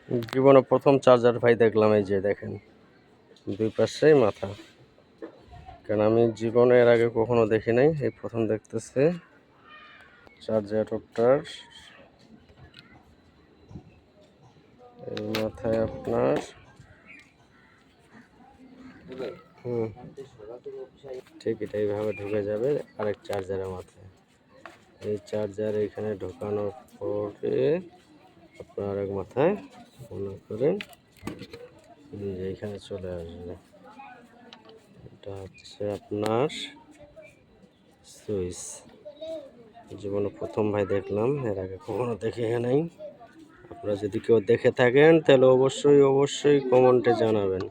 জীবনে প্রথম চার্জার ভাই দেখলাম, এই যে দেখেন দুই পাশেই মাথা। কারণ আমি জীবনে এর আগে কখনো দেখি নাই, এই প্রথম দেখতেছি চার্জারটার এই মাথায় আপনার ঠিক এটা এইভাবে ঢুকে যাবে আরেক চার্জারের মাথায়। এই চার্জার এখানে ঢোকানোর পরে আপনার আরেক মাথায় মনে করেন যে এখানে চলে আসবে। এটা হচ্ছে আপনার সুইচ। জীবনে প্রথম ভাই দেখলাম, এর আগে কখনো দেখে নাই। আপনারা যদি কেউ দেখে থাকেন তাহলে অবশ্যই কমেন্টে জানাবেন।